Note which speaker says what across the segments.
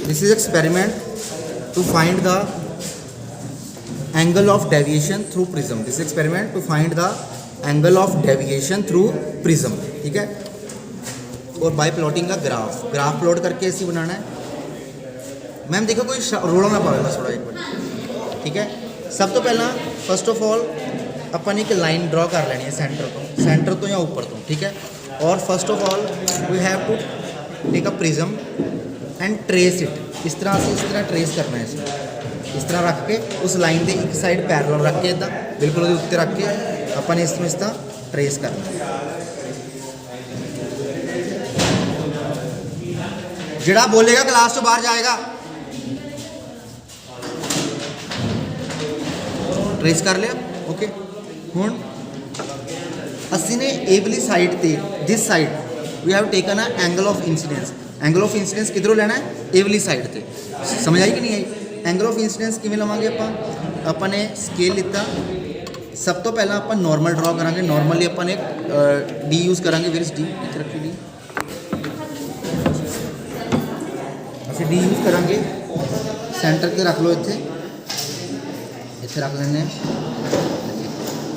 Speaker 1: This is experiment to find the angle of deviation through prism. This is experiment to find the angle of deviation through prism. ठीक है, और bye plotting का graph plot करके ऐसे बनाना है। Ma'am देखो कोई रोड़ा ना पावे बस थोड़ा एक मिनट। ठीक है, सब तो पहला फर्स्ट ऑफ ऑल अपन एक लाइन ड्रॉ कर लेनी है सेंटर तो या ऊपर तो। ठीक है, और first of all we have to take a prism and trace it. इस तरह से इस तरह ट्रेस करना है इसे, इस तरह रख के उस लाइन के एक साइड पैरेलल रख के इदा बिल्कुल उसके उत्ते रख के अपन इसमें इस तरह ट्रेस करना है। जिहड़ा बोलेगा क्लास तो बाहर जाएगा। ट्रेस कर लिया, ओके। हुण असी ने ए वाली साइड ते this side we have taken a angle of incidence. Angle of incidence किधरों लेना है? ए वाली साइड ते। समझ आई कि नहीं आई? एंगल ऑफ इंसीडेंस किवें लवांगे आपां? आपां ने स्केल लिता, सब तो पहला आपां नॉर्मल ड्रॉ करांगे। नॉर्मली आपां ने डी यूज़ करांगे। Where is D? इत्थे रखी डी। ਅਸੀਂ डी यूज़ करांगे। सेंटर ते रख लो, इत्थे रख लेने,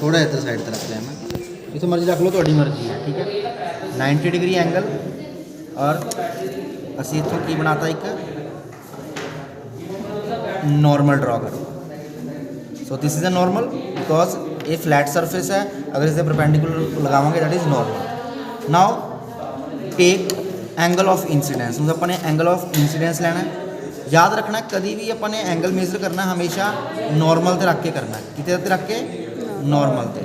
Speaker 1: थोड़ा इधर साइड ते रख लिया मैं, जिथे मर्जी रख लो, थोड़ी मर्जी है। ठीक है, 90 डिग्री एंगल। और असी इत्थों की बनाता एक नॉर्मल ड्रॉ करो। So this is a normal because ये फ्लैट सरफेस है। अगर इसे परपेंडिकुलर लगावांगे that is normal. Now take angle of incidence. मतलब अपने एंगल ऑफ इंसीडेंस लेना है। याद रखना कभी भी अपने एंगल मेजर करना हमेशा नॉर्मल ते रख के करना है। कितने ते रख के? नॉर्मल ते।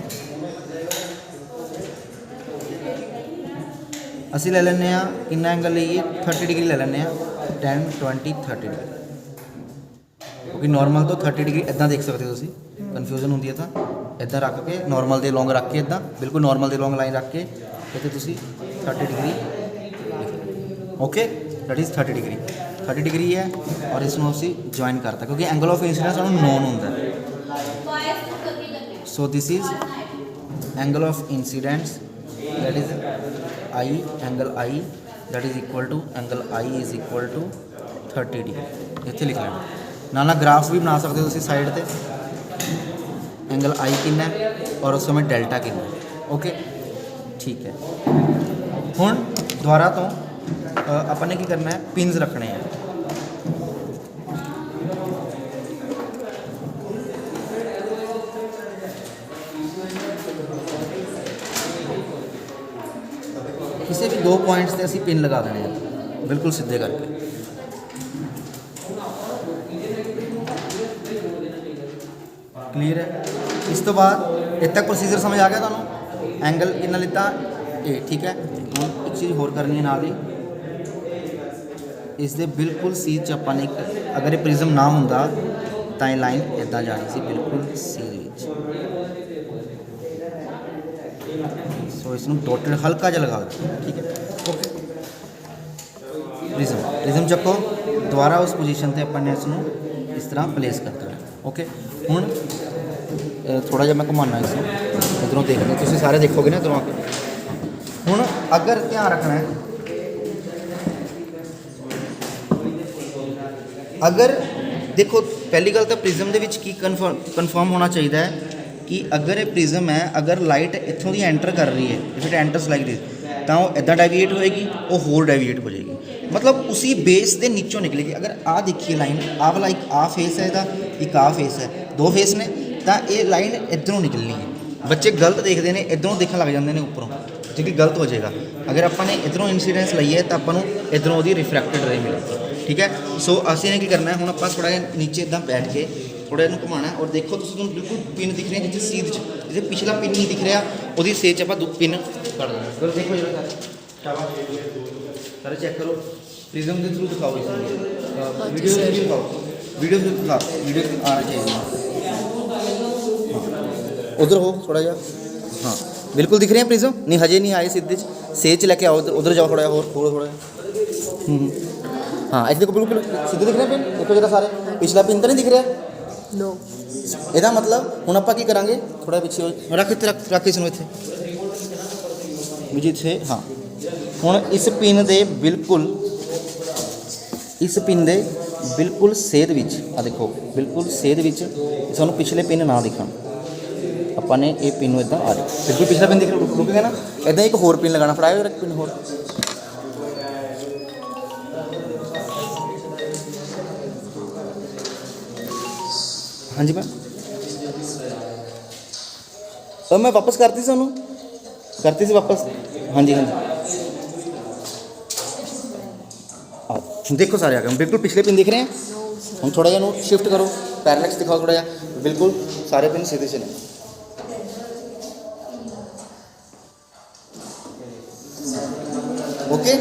Speaker 1: असी ले लेने कितना एंगल लीए? 30 डिग्री ले लेने 10 20 30 डिग्री। क्योंकि नॉर्मल तो 30 डिग्री इदा देख सकते हो, कन्फ्यूजन होंगी है तो इदा रख के नॉर्मल के लॉन्ग रख के इदा बिल्कुल नॉर्मल के लॉन्ग लाइन रख के इतने 30 degree. Okay, that is 30 degree. 30 degree है और इसमें असी ज्वाइन करता क्योंकि एंगल ऑफ इंसीडेंस नॉन होंगे। So this is angle of incidence that is i, angle i that is equal to angle i is equal to 30 degree. इतने लिख लेना। ना ग्राफ भी बना सकते हो साइड पर, एंगल आई कितना और उस समय डेल्टा कितना। ओके, ठीक है। हुण दोबारा तो अपन ने की करना है, पिन्स रखने हैं। किसी भी दो पॉइंट्स से असी पिन लगा देने हैं बिल्कुल सीधे करके। क्लीयर है? इस तो बाद इतने तक प्रोसीजर समझ आ गया तुहानू? एंगल कितना लिता? ए। ठीक है, हुण एक चीज़ होर करनी है नाल ही, इस दे बिल्कुल सी च अपन एक अगर ये प्रिज्म ना होंदा तो ये लाइन इदा जानी सी बिल्कुल सी विच। सो इसनूं डॉटेड हल्का जिहा लगा दो। ठीक है, ओके। प्रिज्म चक्को, दोबारा उस पोजीशन ते अपन ने इसनूं इस तरह प्लेस कर देना। ओके, हुण थोड़ा जिहा मैं घुमाना इसनूं, इधरों देखने तुसीं सारे देखोगे ना इधरों आके। हुण अगर ध्यान रखना है, अगर देखो पहली गल तो प्रिज्म दे विच की कन्फर्म होना चाहिए कि अगर ये प्रिज्म है, अगर लाइट इत्थों दी एंटर कर रही है, if it enters like this, तो वो इदा डेविएट होएगी, वो होर डेविएट हो जाएगी। मतलब उसी बेस के नीचों निकलेगी। अगर आ देखिए लाइन आ वाला एक आ फेस है, इसका एक आ फेस है, दो फेस ने, तो ये लाइन इधरों निकलनी है। बच्चे गलत देखते हैं, इधरों देखने लग जाते हैं उपरों, जो कि गलत हो जाएगा। अगर अपने इधरों इंसीडेंस लईए तो अपन इधरों वो रिफ्रैक्टेड रे मिलेगी। ठीक है, सो असी ने की करना है, हूँ आप थोड़ा नीचे इदा बैठ के थोड़ा इन्हू घुमाना है। और देखो तुम बिल्कुल पिन दिख रहे हैं जिसे सीध जिसे पिछला पिन नहीं दिख रहा, वो सेज आप पिन कर देना। फिर देखो जरा सारे चेक करो, प्रिज्म के थ्रू दिखाओ, वीडियो भी दिखाओ, वीडियो आना चाहिए। उधर हो थोड़ा जा, हाँ बिल्कुल दिख रहे हैं प्रिज्म? नहीं हजे नहीं आए सीधे, सेज लेके आओ, उधर जाओ थोड़ा और थोड़ा। हाँ ऐसे देखो बिल्कुल सीधे दिख रहे हैं पिन, देखो जरा सारे, पिछला पिन तो नहीं दिख रहा। नो, ਇਹਦਾ मतलब ਹੁਣ ਆਪਾਂ ਕੀ ਕਰਾਂਗੇ, थोड़ा पिछे रख इतने रख इसनों इतने ਵੀ ਜਿੱਥੇ ਹਾਂ ਹੁਣ ਇਸ ਪਿੰਨ ਦੇ ਬਿਲਕੁਲ ਇਸ ਪਿੰਨ ਦੇ ਬਿਲਕੁਲ ਸੇਧ ਵਿੱਚ ਆ ਦੇਖੋ ਬਿਲਕੁਲ ਸੇਧ ਵਿੱਚ ਸਾਨੂੰ ਪਿਛਲੇ ਪਿੰਨ ਨਾ ਦਿਖਣ ਆਪਾਂ ਨੇ ਇਹ ਪਿੰਨ ਨੂੰ ਇਦਾਂ ਆ ਰਿਹਾ ਬਿਲਕੁਲ ਪਿਛਲਾ ਪਿੰਨ ਦਿਖ ਰੁਕ ਗਿਆ ਨਾ ਇਦਾਂ ਇੱਕ ਹੋਰ ਪਿੰਨ ਲਗਾਉਣਾ ਫੜਾਇਆ ਇੱਕ ਪਿੰਨ ਹੋਰ ਹਾਂਜੀ मैं वापस करती सी करती सी वापस हाँ जी हाँ जी देखो सारे आ गए बिल्कुल पिछले पिन दिख रहे हैं हम थोड़ा जहा शिफ्ट करो पैरेलैक्स दिखाओ थोड़ा जहा बिल्कुल सारे पिन सीधे से लें ओके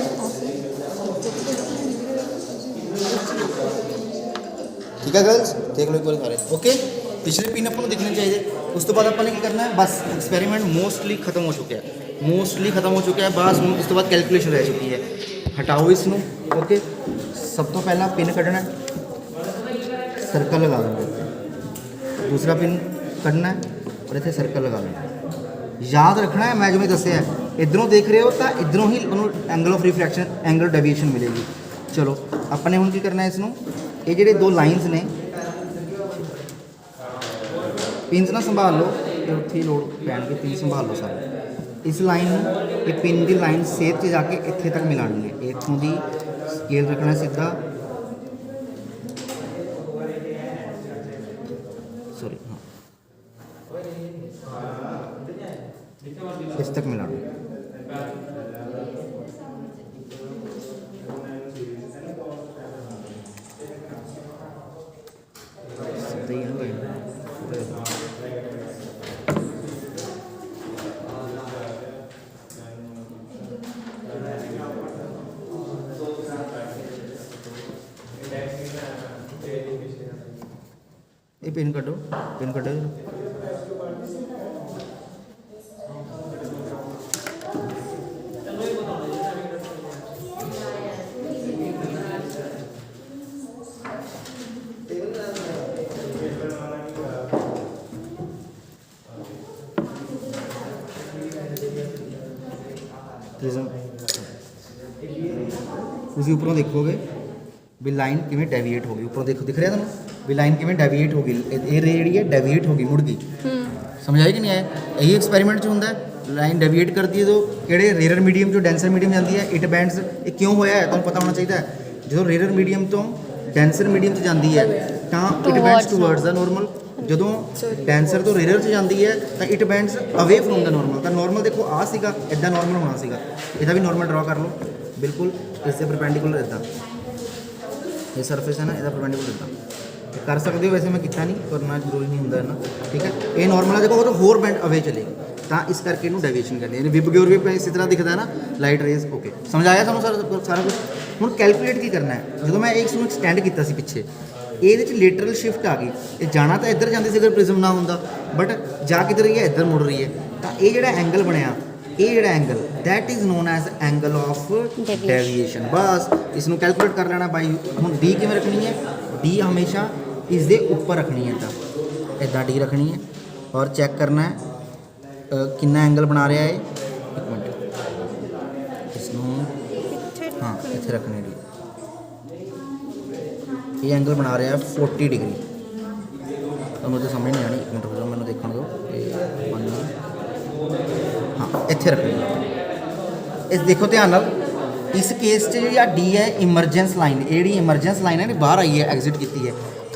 Speaker 1: ठीक है गर्ल्स देख लो एक बार सारे ओके पिछले पिन अपन देखने चाहिए उस तो बाद अपन ने करना है बस एक्सपेरिमेंट मोस्टली खत्म हो चुका है बस हम उस तो बाद कैलकुलेशन रह चुकी है हटाओ इसनों ओके सब तो पहला पिन कढ़ना सर्कल लगा लेंगे दूसरा पिन कढ़ना और इतने सर्कल लगा लेंगे याद रखना है मैं जो दसिया इधरों देख रहे हो तो इधरों ही angle of refraction angle deviation मिलेगी चलो अपने हुण की करना है इसनों ये ਜਿਹੜੇ दो लाइन्स ने पिन ना संभाल लो उत्थे ही लोड़ पैन के पिन संभाल लो सारे इस लाइन ये पिन की लाइन सेध से जाके इत्थे तक मिलानी है इत्थों की स्केल रखना सीधा सॉरी हाँ इस तक मिलाना ये पिन कटो प्रिज्म ਤੁਸੀਂ ਉੱਪਰੋਂ ਦੇਖੋਗੇ ਵੀ ਲਾਈਨ ਕਿਵੇਂ ਡੈਵੀਏਟ ਹੋ ਗਈ ਉੱਪਰੋਂ ਦੇਖੋ ਦਿਖ ਰਿਹਾ ਤੁਹਾਨੂੰ ਵੀ ਲਾइन किमें डेविएट हो गई ये रे जी है डेविएट हो गई मुड़ गई समझ आई कि नहीं आया यही एक्सपेरिमेंट होंगे लाइन डेविएट करती है तो किहड़े रेयर मीडियम जो डेंसर मीडियम जाती है इट बैंड्स ये क्यों होया है तुहानूं पता होना चाहिए जो रेयर मीडियम तो डेंसर मीडियम जाती है तो it bands towards the normal जो डेंसर तो रेयर जाती है तो it bands away from the normal तो नॉर्मल देखो आ सीगा इदा नॉर्मल होना सीगा इहदा भी नॉर्मल ड्रॉ कर लो बिल्कुल इससे परपेंडिकुलर इदा ये सरफेस है ना इहदा परपेंडिकुलर इदा कर सकते हो वैसे मैं किया नहीं करना जरूरी नहीं होंगे ना ठीक है ये नॉर्मल है देखो वो तो होर बैंड अवे चलेगी तो इस करके इन्हू डेविएशन कहते हैं विब ग्योर भी इसी तरह दिखता है ना लाइट रेज ओके समझ आया तुहानूं सारा कुछ हुण कैलकुलेट की करना है जो मैं एक एक्सटेंड किया पिछे ये लेटरल शिफ्ट आ गई ये जाना तो इधर जाती अगर प्रिज्म ना होंदा बट जा किधर रही है इधर मुड़ रही है तो ये जो एंगल बनया ये जो angle that is known as angle of deviation बस इसनों कैलकुलेट कर लेना बाई हुण डी किवें रखनी है डी हमेशा इसके ऊपर रखनी है इदा डी रखनी है और चेक करना है कितना एंगल बना रहा है एक मिनट इसनों हाँ इत्थे रखनी डी ये एंगल बना रहा है 40 डिग्री तो मुझे समझ नहीं आनी एक मिनट हो जाओ मैंने देखने दो हाँ इत्थे रखनी है इस देखो ध्यान नाल इस केस च डी है इमरजेंस लाइन ये इमरजेंस लाइन है बाहर आई है एग्जिट की है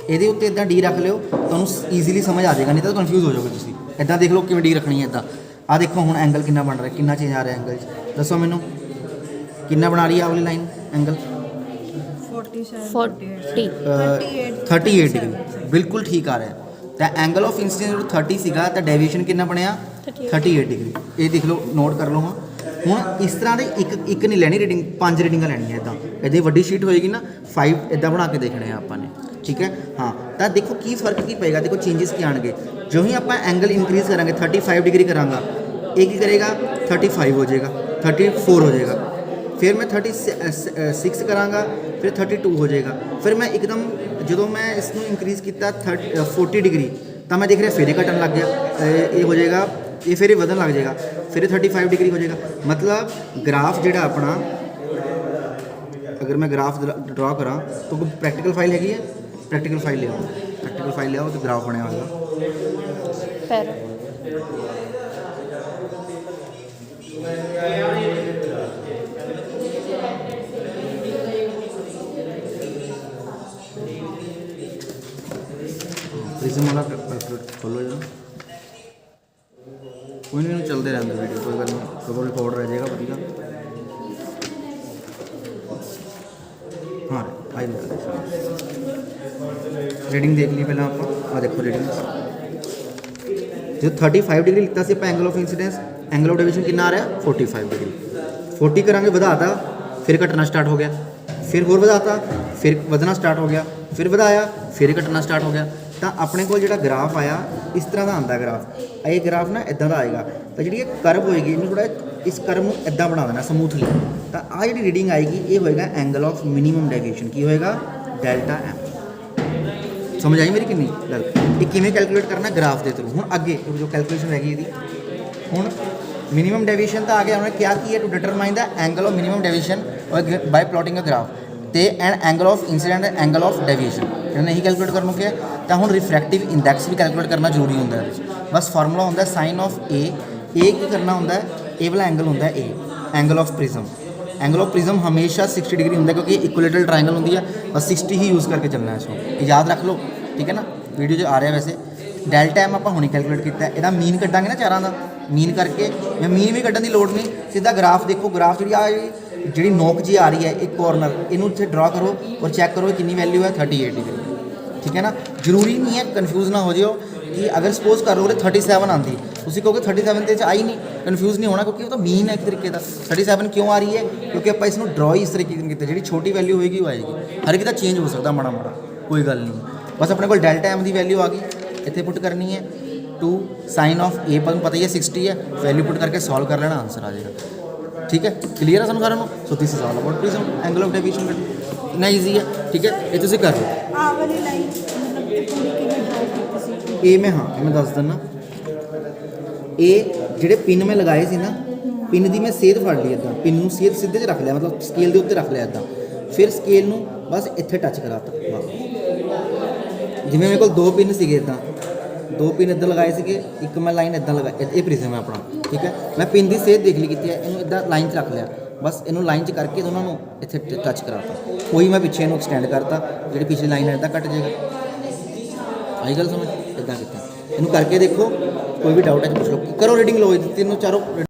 Speaker 1: ਇਹਦੇ ਉੱਤੇ ਇਦਾਂ ਡੀ ਰੱਖ ਲਿਓ ਤੁਹਾਨੂੰ ਈਜ਼ੀਲੀ ਸਮਝ ਆ ਜਾਏਗਾ ਨਹੀਂ ਤਾਂ ਕਨਫਿਊਜ਼ ਹੋ ਜਾਓਗੇ ਤੁਸੀਂ ਇਦਾਂ ਦੇਖ ਲਓ ਕਿਵੇਂ ਡੀ ਰੱਖਣੀ ਹੈ ਇਦਾਂ ਆ ਦੇਖੋ ਹੁਣ ਐਂਗਲ ਕਿੰਨਾ ਬਣ ਰਿਹਾ ਕਿੰਨਾ ਚੇਂਜ ਆ ਰਿਹਾ ਐਂਗਲ 'ਚ ਦੱਸੋ ਮੈਨੂੰ ਕਿੰਨਾ ਬਣਾ ਰਹੀ ਹੈ ਆਹ ਵਾਲੀ ਲਾਈਨ ਐਂਗਲ 38 डिग्री बिल्कुल ठीक आ रहा है तो एंगल ऑफ इंसिडेंस जो 30 सीगा तो डेविएशन कितना बनया 38 डिग्री ये देख लो नोट कर लो हाँ हूँ इस तरह के एक नहीं लैनी रीडिंग 5 रीडिंग लैनी है इदा इतनी वड्डी शीट होएगी ना 5 इदा बना के देखने हैं आपने ठीक है हाँ तो देखो की फर्क की पेगा देखो चेंजेस क्या आएंगे जो ही आप एंगल इंक्रीज़ करेंगे 35 डिग्री करांगा एक ही करेगा 35 हो जाएगा 34 हो जाएगा फिर मैं 36 करांगा फिर 32 हो जाएगा फिर मैं एकदम जो मैं इसको इंक्रीज़ किया 40 डिग्री तो मैं देख रहा फिर घटन लग गया ये हो जाएगा ये फिर ये ਵਧਣ ਲੱਗ ਜਾਏਗਾ, फिर ये 35 डिग्री हो जाएगा। मतलब ग्राफ ਜਿਹੜਾ ਆਪਣਾ, अगर मैं ग्राफ ड्रॉ करा तो कोई प्रैक्टिकल फाइल हैगी है, प्रैक्टिकल फाइल ले आओ, प्रैक्टिकल फाइल ले आओ तो ग्राफ बनया होगा।
Speaker 2: पर
Speaker 1: प्रिज्म वाला खोलो जरा, कोई नहीं चलते रहते वीडियो, कोई गल नहीं, सब रिकॉर्ड रह जाएगा बढ़िया। हाँ आई रीडिंग देख ली पहले आप, देखो रीडिंग जो 35 डिग्री लिखता सी angle of incidence, angle of deviation कितना आ रहा है 45 डिग्री। 40 करांगे ਵਧਾਤਾ, फिर घटना स्टार्ट हो गया, फिर होर ਵਧਾਤਾ, फिर ਵਧਣਾ स्टार्ट हो गया, फिर ਵਧਾਇਆ, फिर घटना स्टार्ट हो गया। ਤਾਂ ਆਪਣੇ ਕੋਲ ਜਿਹੜਾ ਗ੍ਰਾਫ ਆਇਆ ਇਸ ਤਰ੍ਹਾਂ ਦਾ ਆਂਦਾ ਗ੍ਰਾਫ, ਇਹ ਗ੍ਰਾਫ ਨਾ ਇਦਾਂ ਦਾ ਆਏਗਾ। ਤਾਂ ਜਿਹੜੀ ਇਹ ਕਰਵ ਹੋਏਗੀ ਇਹਨੂੰ ਥੋੜਾ ਇਸ ਕਰਵ ਨੂੰ ਇਦਾਂ ਬਣਾ ਦੇਣਾ ਸਮੂਥਲੀ। ਤਾਂ ਆ ਜਿਹੜੀ ਰੀਡਿੰਗ ਆਏਗੀ ਇਹ ਹੋਏਗਾ ਐਂਗਲ ਆਫ ਮਿਨੀਮਮ ਡੈਵੀਏਸ਼ਨ, ਕੀ ਹੋਏਗਾ ਡੈਲਟਾ ਐਮ। ਸਮਝ ਆਈ ਮੇਰੀ ਕਿੰਨੀ ਗੱਲ? ਇਹ ਕਿਵੇਂ ਕੈਲਕੂਲੇਟ ਕਰਨਾ ਗ੍ਰਾਫ ਦੇ ਥਰੂ। ਹੁਣ ਅੱਗੇ ਜੋ ਕੈਲਕੂਲੇਸ਼ਨ ਹੈਗੀ ਇਹਦੀ, ਹੁਣ मिनिमम डेविएशन तो आ गया, हमने क्या किया to determine the angle of minimum deviation by plotting a graph ते and angle of incident angle of deviation इन्होंने ही कैलकुलेट करना क्या। तो हम रिफ्रैक्टिव इंडैक्स भी कैलकुलेट करना जरूरी होंगे। बस फार्मूला होंगे साइन ऑफ ए की करना होंगे, ए वाला एंगल होंगे A angle of prism. Angle of prism हमेशा 60 डिग्री होंगे क्योंकि इक्विलेटरल ट्रायंगल होंगी है, बस 60 ही यूज़ करके चलना है इसको, याद रख लो ठीक है ना। वीडियो जो आ रहा है वैसे डेल्टा एम आप हुणे कैलकुलेट किया, ਇਹਦਾ मीन ਕੱਢਾਂਗੇ ना चारां ਦਾ, मीन करके या मीन भी ਕੱਢਣ ਦੀ ਲੋੜ नहीं, सीधा ग्राफ देखो, ग्राफ जी नोक जी आ रही है एक कॉर्नर, इनू इत्थे ड्रॉ करो और चैक करो कितनी वैल्यू है 38 डिग्री ठीक है ना। जरूरी नहीं है कन्फ्यूज़ ना हो जाओ कि अगर सपोज कर लो 37 आती, तुम कहोगे 37 तो आई नहीं, कन्फ्यूज़ नहीं होना क्योंकि वो तो मीन है एक तरीके का। 37 क्यों आ रही है क्योंकि आप इसमें ड्रॉ ही इस तरीके की जी छोटी वैल्यू होएगी वो आएगी, हर एक चेंज हो सकता माड़ा माड़ा, कोई गल नहीं। बस अपने को डेल्टा एम की वैल्यू आ गई, इतने पुट करनी है टू साइन ऑफ ए पर पता ही है 60 है, वैल्यू पुट करके सॉल्व कर लेना, आंसर आ जाएगा ठीक है। क्लियर है सारे को। सो this is all about prism angle of deviation, इतना ईजी है ठीक है। ये तुम कर लो ए में, हाँ मैं दस दिना ए जोड़े पिन में लगाए थे ना, पिन की मैं सेध फड़ ली इदा, पिन में सेध सीधे च रख लिया, मतलब स्केल के उत्ते रख लिया इदा, फिर स्केल में बस इत्थे टच कराता। जिमें मेरे को 2 पिन से इदा, 2 पिन इधर लगाए थे, एक मैं लाइन इदा लगा, ये प्रिज्म है अपना ठीक है। मैं पिन की सेध देख ली की है, इनू इदा लाइन च रख लिया, बस इनू लाइन च करके दोनों इत्थे टच कराता, कोई मैं पिछे इनू एक्सटेंड करता, जी पिछली लाइन है इदा कट जाएगा। आई गल समझ, इदा किया इनू करके देखो, कोई भी डाउट है पूछ लो, करो रीडिंग लो, तीनों चारों